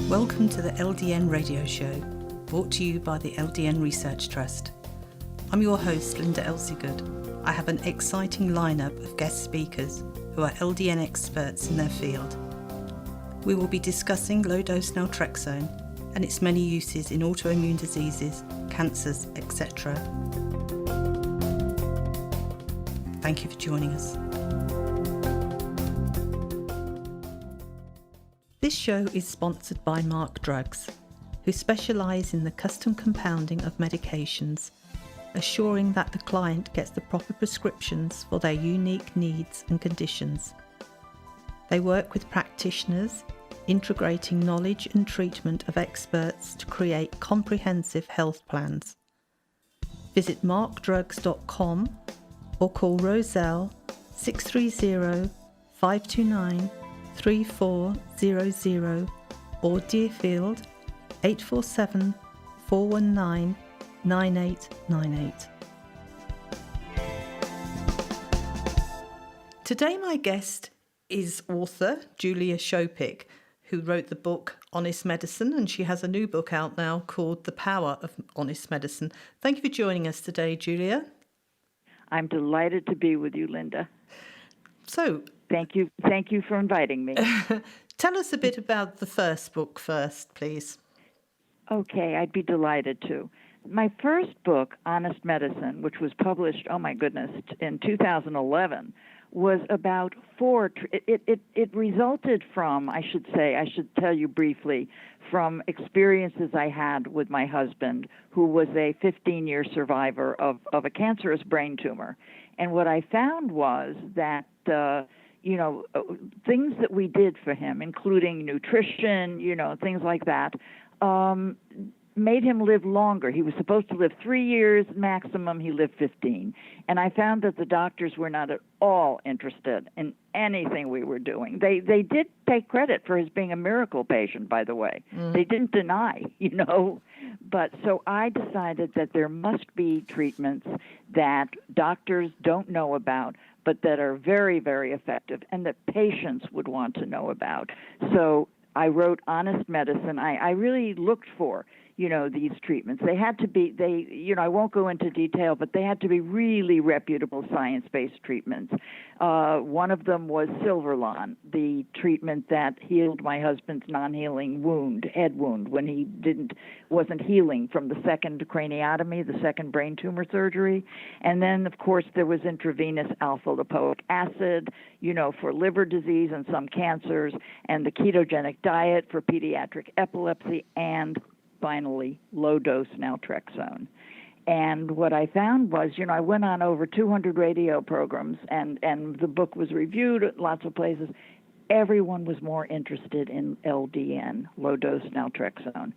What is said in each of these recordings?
Welcome to the LDN radio show, brought to you by the LDN Research Trust. I'm your host, Linda Elsegood. I have an exciting lineup of guest speakers who are LDN experts in their field. We will be discussing low-dose naltrexone and its many uses in autoimmune diseases, cancers, etc. Thank you for joining us. This show is sponsored by Mark Drugs, who specialise in the custom compounding of medications, assuring that the client gets the proper prescriptions for their unique needs and conditions. They work with practitioners, integrating knowledge and treatment of experts to create comprehensive health plans. Visit markdrugs.com or call Roselle 630 529 3400 or Deerfield 847 419 9898. Today my guest is author Julia Schopick, who wrote the book Honest Medicine, and she has a new book out now called The Power of Honest Medicine. Thank you for joining us today, Julia. I'm delighted to be with you, Linda. So, Thank you for inviting me. Tell us a bit about the first book first, please. Okay, I'd be delighted to. My first book, Honest Medicine, which was published, oh my goodness, in 2011, was about it resulted from, I should tell you briefly, from experiences I had with my husband, who was a 15-year survivor of a cancerous brain tumor. And what I found was that things that we did for him, including nutrition, things like that, made him live longer. He was supposed to live 3 years maximum. He lived 15. And I found that the doctors were not at all interested in anything we were doing. They did take credit for his being a miracle patient, by the way. They didn't deny, But so I decided that there must be treatments that doctors don't know about, but that are very, very effective and that patients would want to know about. So I wrote Honest Medicine. I really looked for, these treatments. They had to be, I won't go into detail, but they had to be really reputable science-based treatments. One of them was Silverlon, the treatment that healed my husband's non-healing head wound, when he wasn't healing from the second craniotomy, the second brain tumor surgery. And then, of course, there was intravenous alpha-lipoic acid, for liver disease and some cancers, and the ketogenic diet for pediatric epilepsy, and finally, low-dose naltrexone. And what I found was, I went on over 200 radio programs, and the book was reviewed at lots of places. Everyone was more interested in LDN, low-dose naltrexone.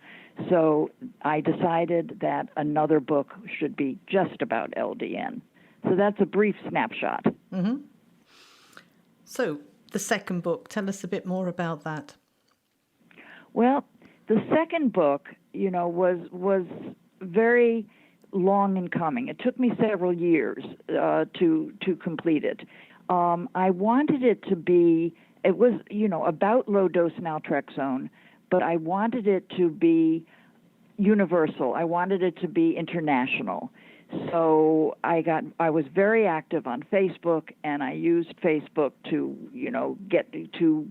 So I decided that another book should be just about LDN. So that's a brief snapshot. Mm-hmm. So the second book, tell us a bit more about that. Well, the second book, was very long in coming. It took me several years to complete it. I wanted it to be, it was, about low-dose naltrexone, but I wanted it to be universal. I wanted it to be international. So I was very active on Facebook, and I used Facebook to,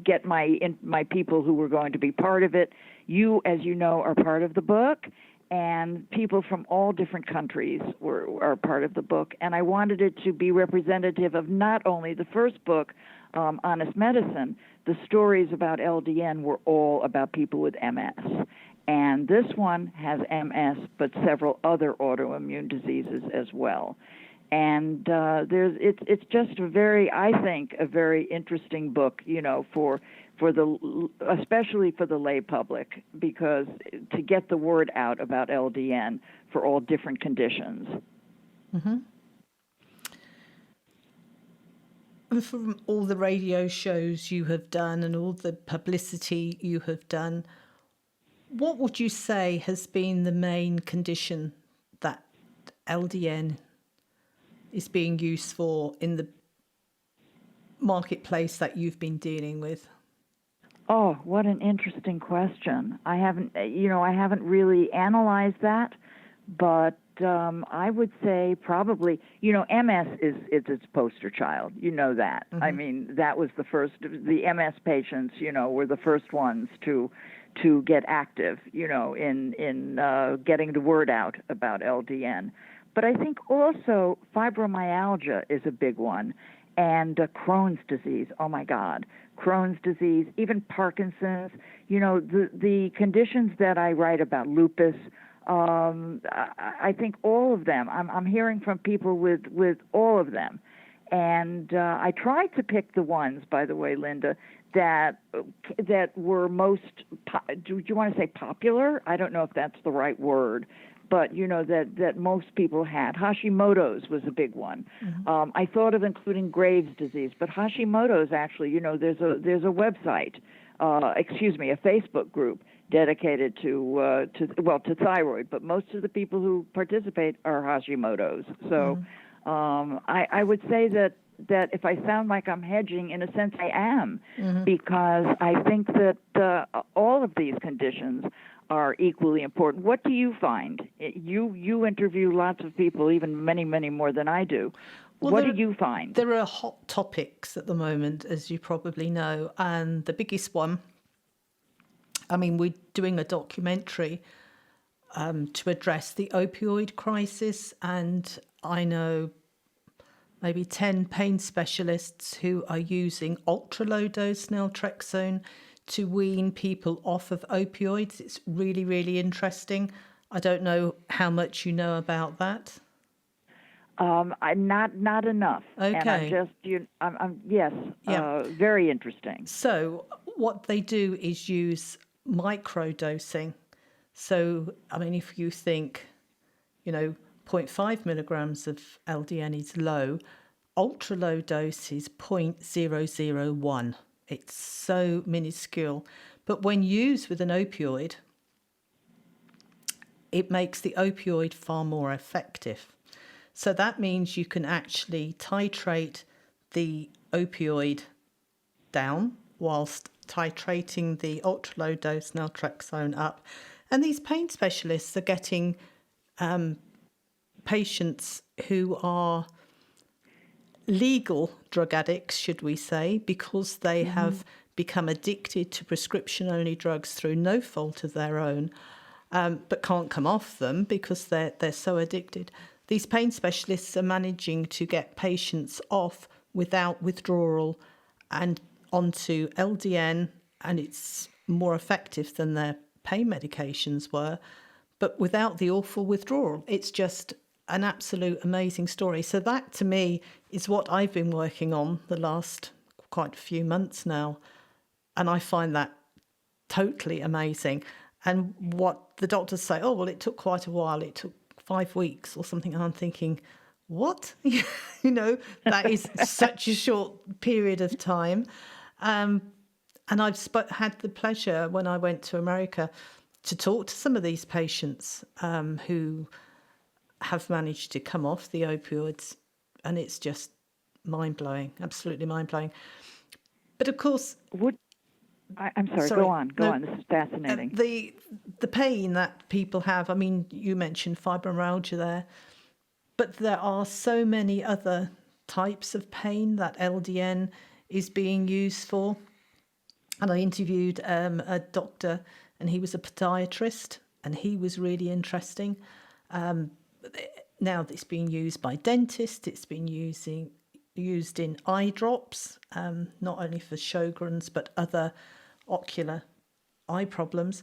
get my people who were going to be part of it. You, as you know, are part of the book, and people from all different countries are part of the book. And I wanted it to be representative of not only the first book, Honest Medicine. The stories about LDN were all about people with MS. And this one has MS, but several other autoimmune diseases as well. And it's just a very interesting book, especially for the lay public, because to get the word out about LDN for all different conditions. Mm-hmm. And from all the radio shows you have done and all the publicity you have done, what would you say has been the main condition that LDN is being used for in the marketplace that you've been dealing with? Oh, what an interesting question. I haven't really analyzed that, but I would say probably, MS is its poster child. You know that. I mean, that was the first. The MS patients, were the first ones to get active, in getting the word out about LDN. But I think also fibromyalgia is a big one, and Crohn's disease. Oh my God, Crohn's disease, even Parkinson's. The conditions that I write about, lupus. I think all of them. I'm hearing from people with all of them, and I tried to pick the ones, by the way, Linda, that were most. Do you want to say popular? I don't know if that's the right word, but that most people had. Hashimoto's was a big one. I thought of including Graves' disease, but Hashimoto's actually, there's a website, a Facebook group dedicated to thyroid, but most of the people who participate are Hashimoto's. So I would say that if I sound like I'm hedging, in a sense I am, because I think that all of these conditions are equally important. What do you find? You interview lots of people, even many, many more than I do. Well, what do you find? There are hot topics at the moment, as you probably know, and the biggest one, we're doing a documentary to address the opioid crisis, and I know maybe 10 pain specialists who are using ultra low dose naltrexone to wean people off of opioids. It's really, really interesting. I don't know how much you know about that. Not enough. Okay. And yes, very interesting. So what they do is use microdosing. So, if you think, 0.5 milligrams of LDN is low, ultra low dose is 0.001. It's so minuscule. But when used with an opioid, it makes the opioid far more effective. So that means you can actually titrate the opioid down whilst titrating the ultra-low dose naltrexone up. And these pain specialists are getting patients who are legal drug addicts, should we say, because they have become addicted to prescription-only drugs through no fault of their own, but can't come off them because they're so addicted. These pain specialists are managing to get patients off without withdrawal and onto LDN, and it's more effective than their pain medications were, but without the awful withdrawal. It's just an absolute amazing story. So that, to me, is what I've been working on the last quite a few months now, and I find that totally amazing. And what the doctors say, oh, well, it took quite a while. It took 5 weeks or something. And I'm thinking, what? That is such a short period of time. And I've had the pleasure when I went to America to talk to some of these patients who have managed to come off the opioids. And it's just mind-blowing, absolutely mind-blowing. But of course... I'm sorry, go on. This is fascinating. The pain that people have, you mentioned fibromyalgia there, but there are so many other types of pain that LDN is being used for. And I interviewed a doctor, and he was a podiatrist, and he was really interesting. Now it's being used by dentists, it's been used in eye drops, not only for Sjogren's, but other ocular eye problems,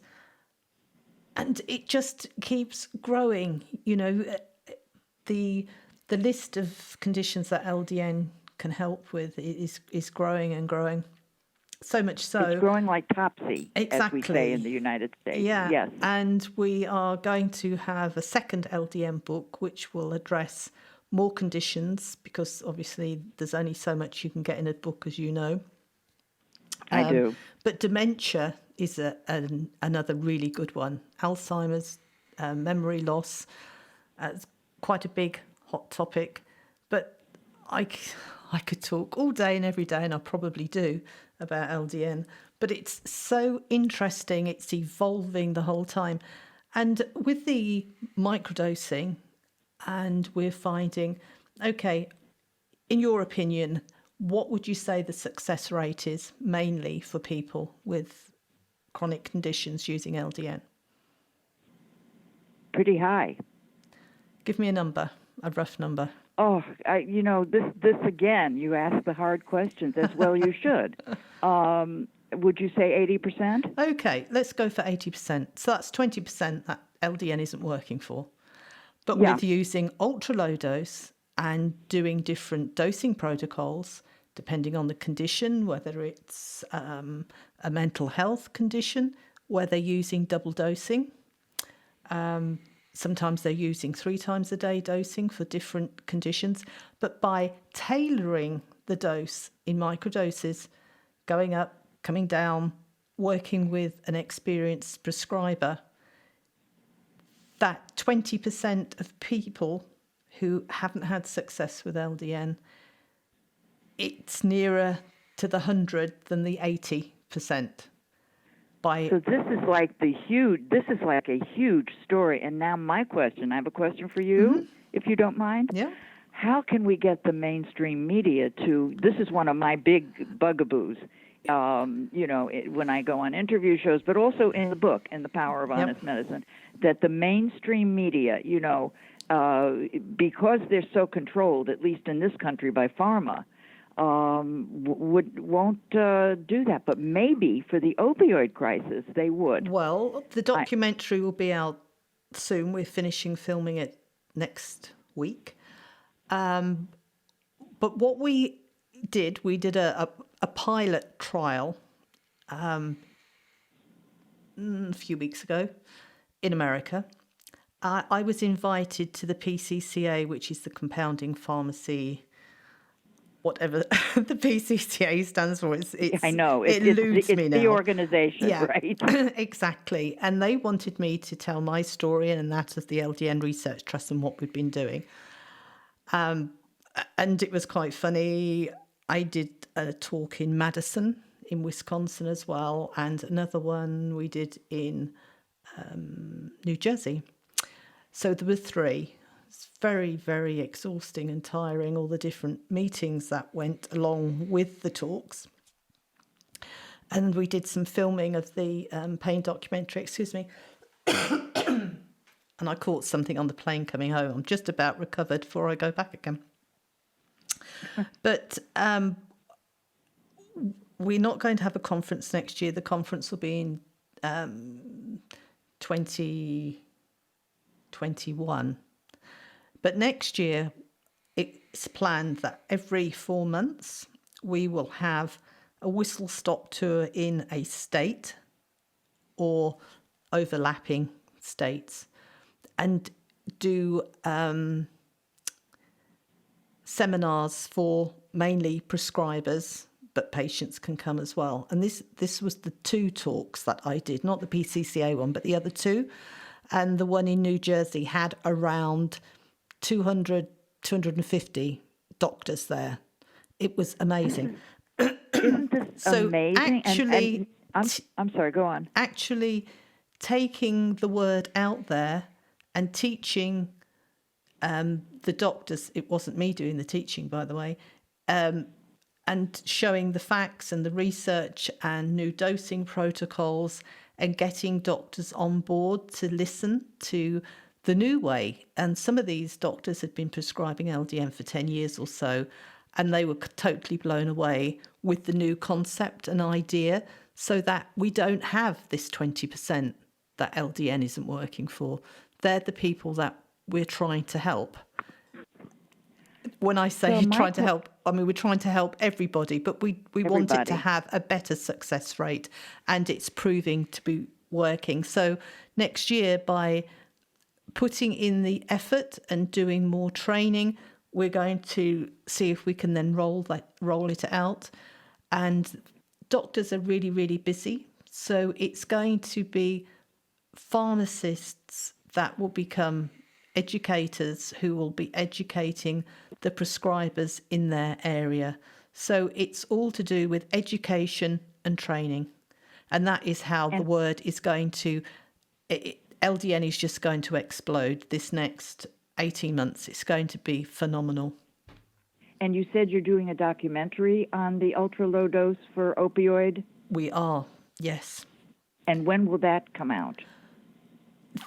and it just keeps growing. The list of conditions that LDN can help with is growing and growing. So much so it's growing like Topsy, exactly, as we say in the United States. Yeah, yes. And we are going to have a second LDN book which will address more conditions, because obviously there's only so much you can get in a book, as you know. I do. But dementia is another really good one. Alzheimer's, memory loss, it's quite a big hot topic. But I could talk all day and every day, and I probably do, about LDN, but it's so interesting. It's evolving the whole time. And with the microdosing, and we're finding, okay, in your opinion, what would you say the success rate is mainly for people with chronic conditions using LDN? Pretty high. Give me a number, a rough number. Oh, this again, you ask the hard questions, as well you should. Would you say 80%? Okay, let's go for 80%. So that's 20% that LDN isn't working for. But Yeah. with using ultra low dose and doing different dosing protocols, depending on the condition, whether it's a mental health condition, where they're using double dosing. Sometimes they're using 3 times a day dosing for different conditions. But by tailoring the dose in microdoses, going up, coming down, working with an experienced prescriber, that 20% of people who haven't had success with LDN, it's nearer to the 100 than the 80%. So this is like a huge story. And now my question, I have a question for you, if you don't mind. Yeah. How can we get the mainstream media to, this is one of my big bugaboos, when I go on interview shows, but also in the book, in The Power of Honest Medicine, that the mainstream media, because they're so controlled, at least in this country, by pharma, won't do that. But maybe for the opioid crisis, they would. Well, the documentary will be out soon. We're finishing filming it next week. But what we did a pilot trial a few weeks ago in America. I was invited to the PCCA, which is the Compounding Pharmacy, whatever the PCCA stands for. I know. It eludes me now. It's the organization, right? Exactly. And they wanted me to tell my story and that of the LDN Research Trust and what we'd been doing. And it was quite funny. I did a talk in Madison, in Wisconsin as well, and another one we did in New Jersey. So there were 3. It's very, very exhausting and tiring, all the different meetings that went along with the talks. And we did some filming of the pain documentary, and I caught something on the plane coming home. I'm just about recovered before I go back again. But we're not going to have a conference next year. The conference will be in 2021. But next year, it's planned that every 4 months, we will have a whistle-stop tour in a state or overlapping states and do seminars for mainly prescribers, but patients can come as well. And this was the 2 talks that I did, not the PCCA one, but the other 2. And the one in New Jersey had around 200, 250 doctors there. It was amazing. Isn't this amazing? Actually, I'm sorry, go on. Actually taking the word out there and teaching the doctors, it wasn't me doing the teaching, by the way, and showing the facts and the research and new dosing protocols and getting doctors on board to listen to the new way. And some of these doctors had been prescribing LDN for 10 years or so, and they were totally blown away with the new concept and idea, so that we don't have this 20% that LDN isn't working for. They're the people that we're trying to help. When I say trying to help, I mean, we're trying to help everybody, but we want it to have a better success rate, and it's proving to be working. So next year, by putting in the effort and doing more training, we're going to see if we can then roll it out. And doctors are really, really busy. So it's going to be pharmacists that will become educators who will be educating the prescribers in their area. So it's all to do with education and training. And that is how the word is going to, LDN is just going to explode this next 18 months. It's going to be phenomenal. And you said you're doing a documentary on the ultra low dose for opioid? We are, yes. And when will that come out?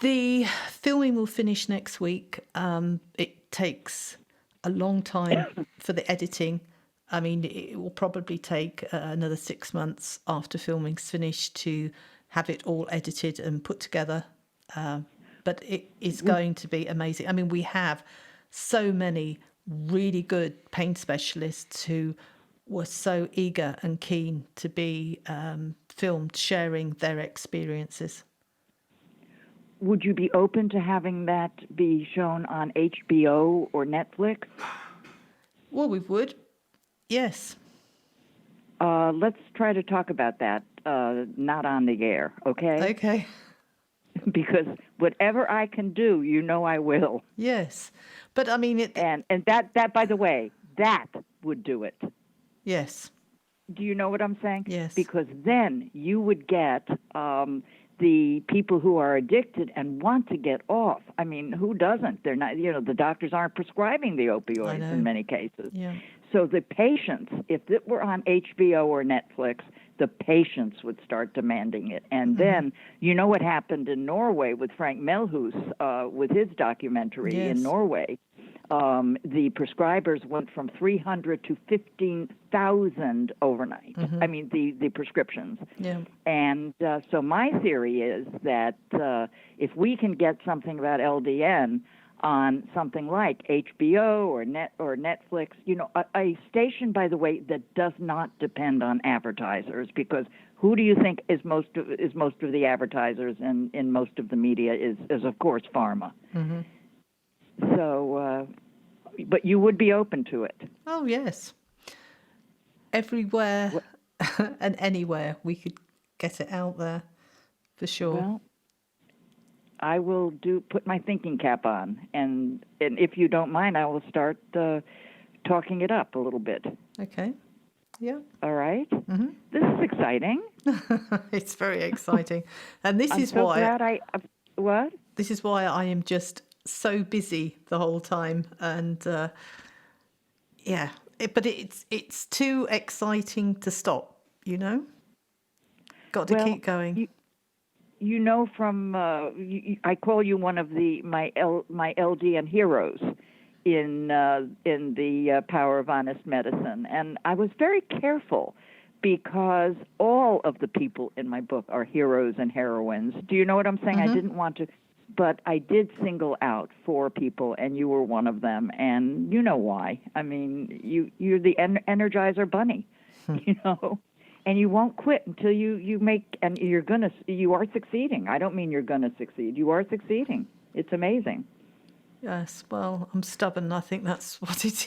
The filming will finish next week. It takes a long time for the editing. I mean, it will probably take another 6 months after filming's finished to have it all edited and put together. But it is going to be amazing. I mean, we have so many really good pain specialists who were so eager and keen to be filmed sharing their experiences. Would you be open to having that be shown on HBO or Netflix? Well, we would, yes. Let's try to talk about that, not on the air, okay? Okay. Because whatever I can do, you know I will. Yes. But I mean it. And that by the way, that would do it. Yes. Do you know what I'm saying? Yes. Because then you would get the people who are addicted and want to get off. I mean, who doesn't? They're not, the doctors aren't prescribing the opioids in many cases. Yeah. So the patients, if it were on HBO or Netflix, the patients would start demanding it. And then, you know what happened in Norway with Frank Melhus with his documentary in Norway? The prescribers went from 300 to 15,000 overnight. I mean, the prescriptions. Yeah. And so my theory is that if we can get something about LDN on something like HBO or Netflix, a station, by the way, that does not depend on advertisers, because who do you think is most of the advertisers in most of the media is of course pharma. Mm-hmm. So, but you would be open to it. Oh yes, everywhere and anywhere we could get it out there, for sure. Well, I will put my thinking cap on, and if you don't mind, I will start talking it up a little bit. Okay. Yeah. All right. Mm-hmm. This is exciting. It's very exciting, and this I'm is so why. Glad what? This is why I am just so busy the whole time, and but it's too exciting to stop. Got to keep going. You know, from I call you one of my LDN heroes in the Power of Honest Medicine, and I was very careful because all of the people in my book are heroes and heroines. Do you know what I'm saying? Mm-hmm. I didn't want to, but I did single out 4 people, and you were one of them, and you know why. I mean, you're the Energizer Bunny, and you won't quit until you make, and you are succeeding. I don't mean you're gonna succeed. You are succeeding. It's amazing. Yes, well, I'm stubborn. I think that's what it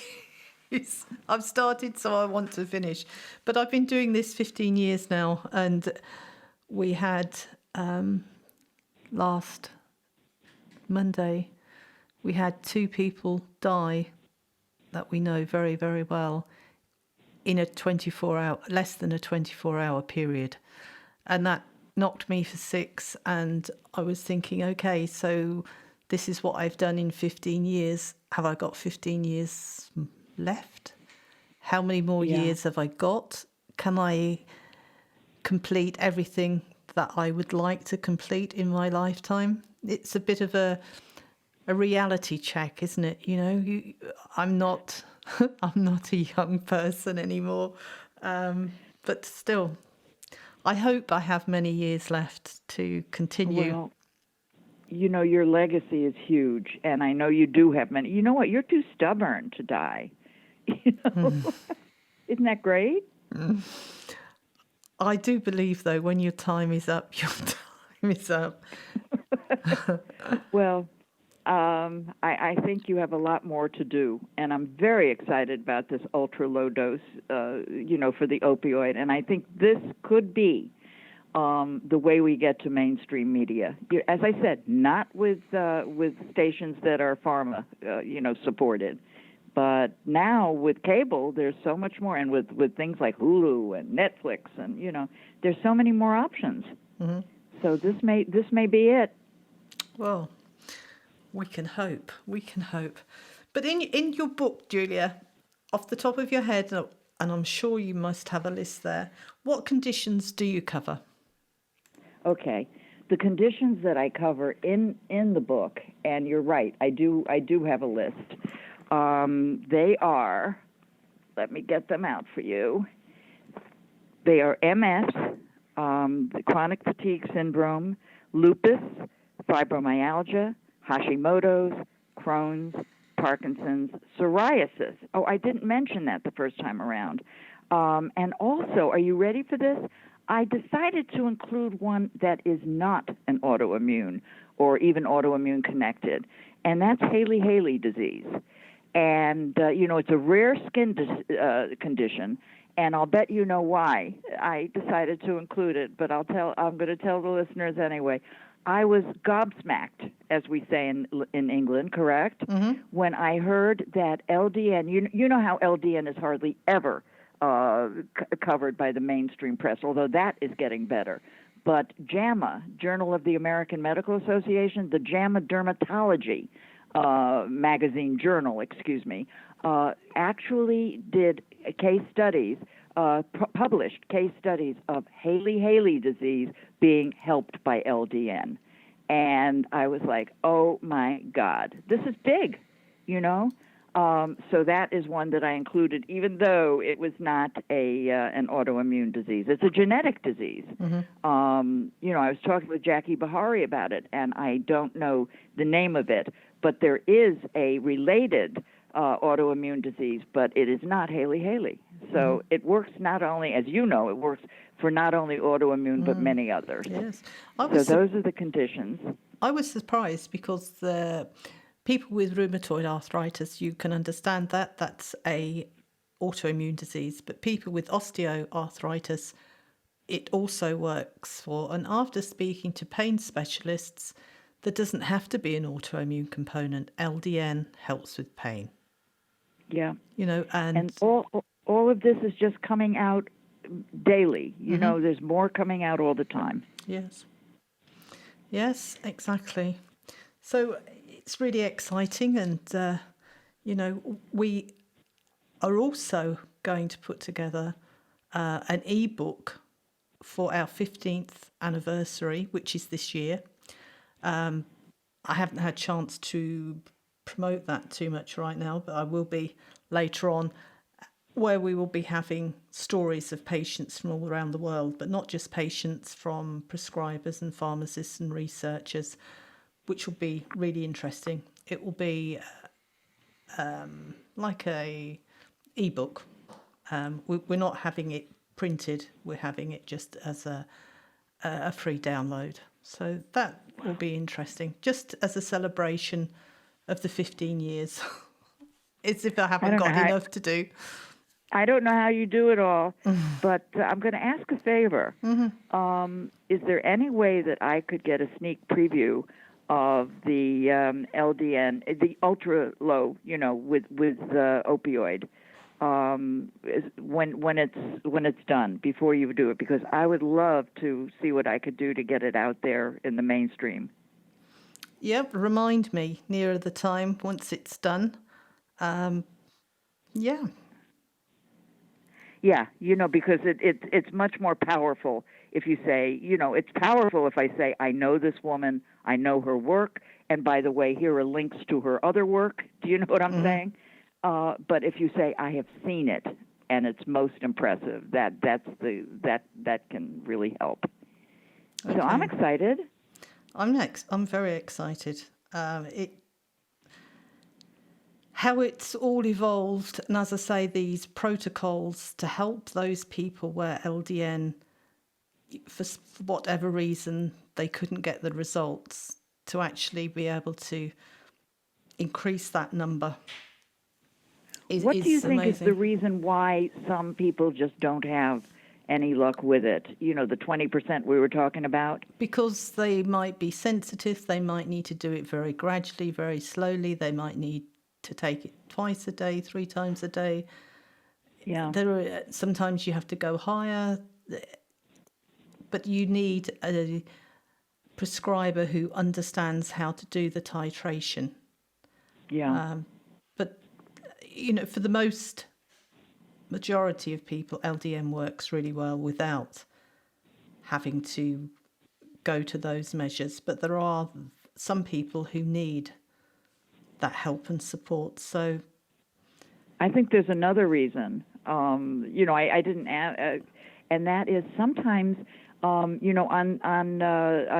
is. I've started, so I want to finish. But I've been doing this 15 years now, and we had last Monday, we had 2 people die that we know very, very well in less than a 24-hour period. And that knocked me for 6, and I was thinking, okay, so this is what I've done in 15 years. Have I got 15 years left? How many more years have I got? Can I complete everything that I would like to complete in my lifetime? It's a bit of a reality check, isn't it? I'm not a young person anymore, but still, I hope I have many years left to continue. Well, your legacy is huge, and I know you do have many. You know what? You're too stubborn to die. Isn't that great? I do believe, though, when your time is up, your time is up. Well, I think you have a lot more to do, and I'm very excited about this ultra low dose, for the opioid, and I think this could be the way we get to mainstream media. As I said, not with stations that are pharma, supported, but now with cable, there's so much more, and with things like Hulu and Netflix, and there's so many more options. Mm-hmm. So this may be it. Well, we can hope. We can hope. But in your book, Julia, off the top of your head, and I'm sure you must have a list there, what conditions do you cover? Okay. The conditions that I cover in the book, and you're right, I do have a list. They are, let me get them out for you. They are MS, the chronic fatigue syndrome, lupus, fibromyalgia, Hashimoto's, Crohn's, Parkinson's, psoriasis. Oh, I didn't mention that the first time around. And also, are you ready for this? I decided to include one that is not an autoimmune or even autoimmune connected, and that's Haley-Haley disease. And, it's a rare skin condition, and I'll bet you know why I decided to include it, but I'm going to tell the listeners anyway. I was gobsmacked, as we say in England, correct? Mm-hmm. When I heard that LDN, you know how LDN is hardly ever covered by the mainstream press, although that is getting better. But JAMA, Journal of the American Medical Association, the JAMA Dermatology journal, actually did case studies, published case studies of Haley-Haley disease being helped by LDN. And I was like, oh my God, this is big, So that is one that I included, even though it was not an autoimmune disease. It's a genetic disease. Mm-hmm. I was talking with Jackie Bahari about it, and I don't know the name of it, but there is a related autoimmune disease, but it is not Haley-Haley. So it works not only, as you know, it works for not only autoimmune, but many others. Yes. So those are the conditions. I was surprised because the people with rheumatoid arthritis, you can understand that that's a autoimmune disease, but people with osteoarthritis, it also works for. And after speaking to pain specialists, there doesn't have to be an autoimmune component. LDN helps with pain. Yeah. And all of this is just coming out daily. There's more coming out all the time. Yes. Yes, exactly. So it's really exciting, and we are also going to put together an ebook for our 15th anniversary, which is this year. I haven't had a chance to promote that too much right now, but I will be later on, where we will be having stories of patients from all around the world, but not just patients, from prescribers and pharmacists and researchers, which will be really interesting. It will be like a ebook. We're not having it printed, we're having it just as a free download. So that will be interesting, just as a celebration of the 15 years. As if I haven't got enough to do. I don't know how you do it all, but I'm going to ask a favor. Mm-hmm. Is there any way that I could get a sneak preview of the LDN, the ultra low, with opioid, when it's done, before you do it? Because I would love to see what I could do to get it out there in the mainstream. Yep, remind me nearer the time once it's done. Yeah. Yeah, because it's much more powerful if you say, it's powerful if I say, I know this woman, I know her work, and by the way, here are links to her other work. Do you know what I'm saying? But if you say, I have seen it, and it's most impressive, that can really help. Okay. So I'm excited. I'm very excited. How it's all evolved, and as I say, these protocols to help those people where LDN, for whatever reason, they couldn't get the results, to actually be able to increase that number. What do you think is the reason why some people just don't have any luck with it? The 20% we were talking about? Because they might be sensitive, they might need to do it very gradually, very slowly. They might need to take it twice a day, 3 times a day. Yeah. Sometimes you have to go higher, but you need a prescriber who understands how to do the titration. Yeah. But, for the majority of people, LDN works really well without having to go to those measures. But there are some people who need that help and support. So I think there's another reason. I didn't add, and that is sometimes, on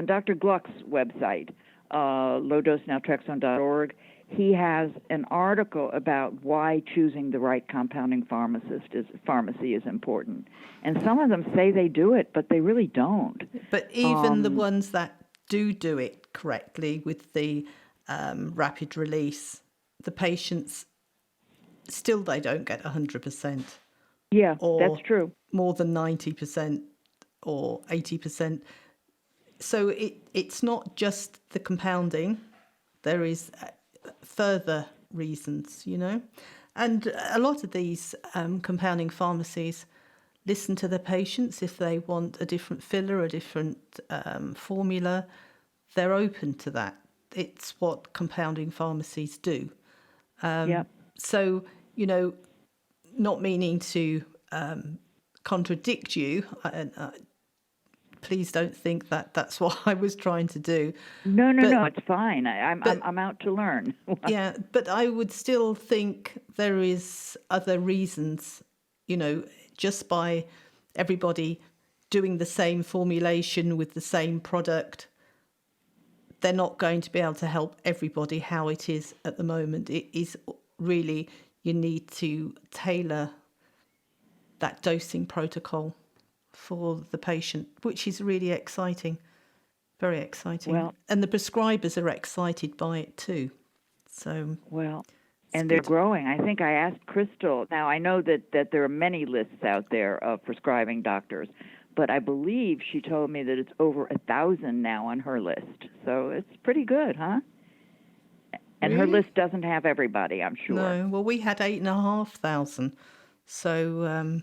Dr. Gluck's website, lowdosenaltrexone.org, he has an article about why choosing the right compounding pharmacy is important. And some of them say they do it, but they really don't. But even the ones that do it correctly with the rapid release, the patients still they don't get 100%. Yeah, or that's true. More than 90% or 80%. So it's not just the compounding. There is further reasons, And a lot of these compounding pharmacies listen to their patients. If they want a different filler, a different formula, they're open to that. It's what compounding pharmacies do. So, not meaning to contradict you, please don't think that that's what I was trying to do. No, it's fine. I'm out to learn. Yeah, but I would still think there is other reasons, just by everybody doing the same formulation with the same product, they're not going to be able to help everybody how it is at the moment. It is really, you need to tailor that dosing protocol for the patient, which is really exciting, very exciting. Well, and the prescribers are excited by it too. So and they're growing. I think I asked Crystal. Now I know that there are many lists out there of prescribing doctors, but I believe she told me that it's over 1,000 now on her list. So it's pretty good, huh? And her list doesn't have everybody, I'm sure. No, well, we had 8,500. So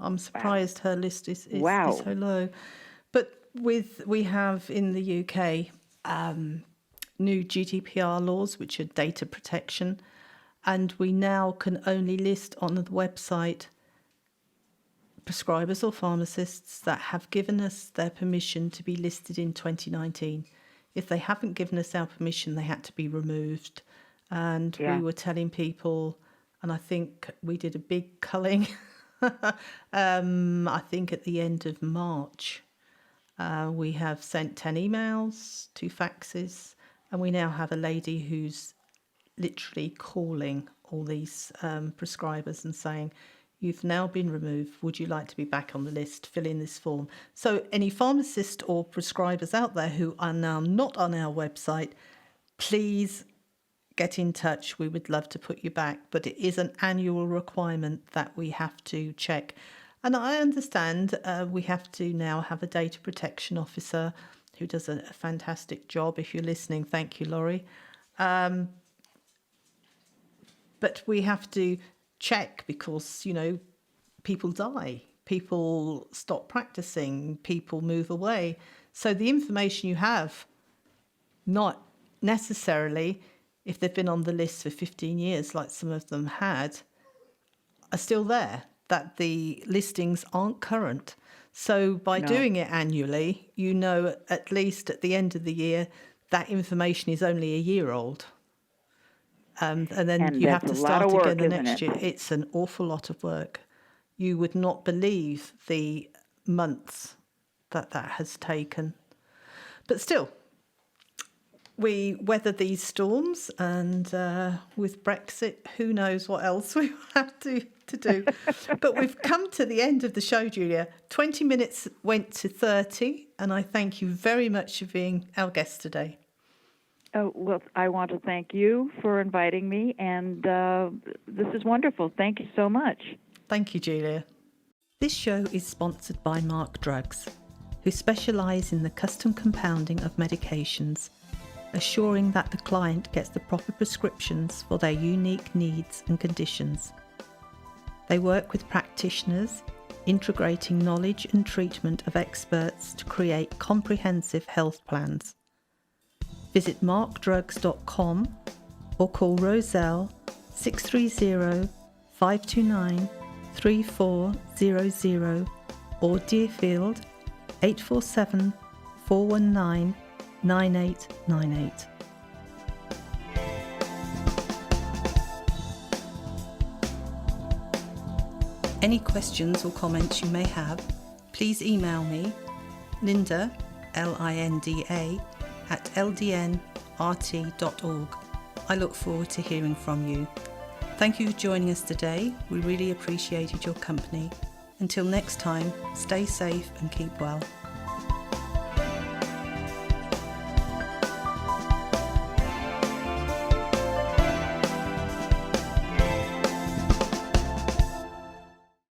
I'm surprised her list is so low. But we have in the UK new GDPR laws, which are data protection, and we now can only list on the website prescribers or pharmacists that have given us their permission to be listed in 2019. If they haven't given us our permission, they had to be removed. And we were telling people, and I think we did a big culling, I think at the end of March. We have sent 10 emails, 2 faxes, and we now have a lady who's literally calling all these prescribers and saying, you've now been removed. Would you like to be back on the list? Fill in this form. So any pharmacists or prescribers out there who are now not on our website, please get in touch. We would love to put you back. But it is an annual requirement that we have to check. And I understand we have to now have a data protection officer who does a fantastic job. If you're listening, thank you, Laurie. But we have to check because, people die, people stop practicing, people move away. So the information you have, not necessarily, if they've been on the list for 15 years, like some of them had, are still there, that the listings aren't current. So by doing it annually, at least at the end of the year, that information is only a year old. And then you have to start again the next year. It's an awful lot of work. You would not believe the months that has taken. But still, we weather these storms, and with Brexit, who knows what else we will have to do. But we've come to the end of the show, Julia. 20 minutes went to 30, and I thank you very much for being our guest today. Oh, well, I want to thank you for inviting me, and this is wonderful. Thank you so much. Thank you, Julia. This show is sponsored by Mark Drugs, who specialise in the custom compounding of medications, assuring that the client gets the proper prescriptions for their unique needs and conditions. They work with practitioners, integrating knowledge and treatment of experts to create comprehensive health plans. Visit markdrugs.com or call Roselle 630 529 3400 or Deerfield 847 419 9898. Any questions or comments you may have, please email me, Linda, Linda, at ldnrt.org. I look forward to hearing from you. Thank you for joining us today. We really appreciated your company. Until next time, stay safe and keep well.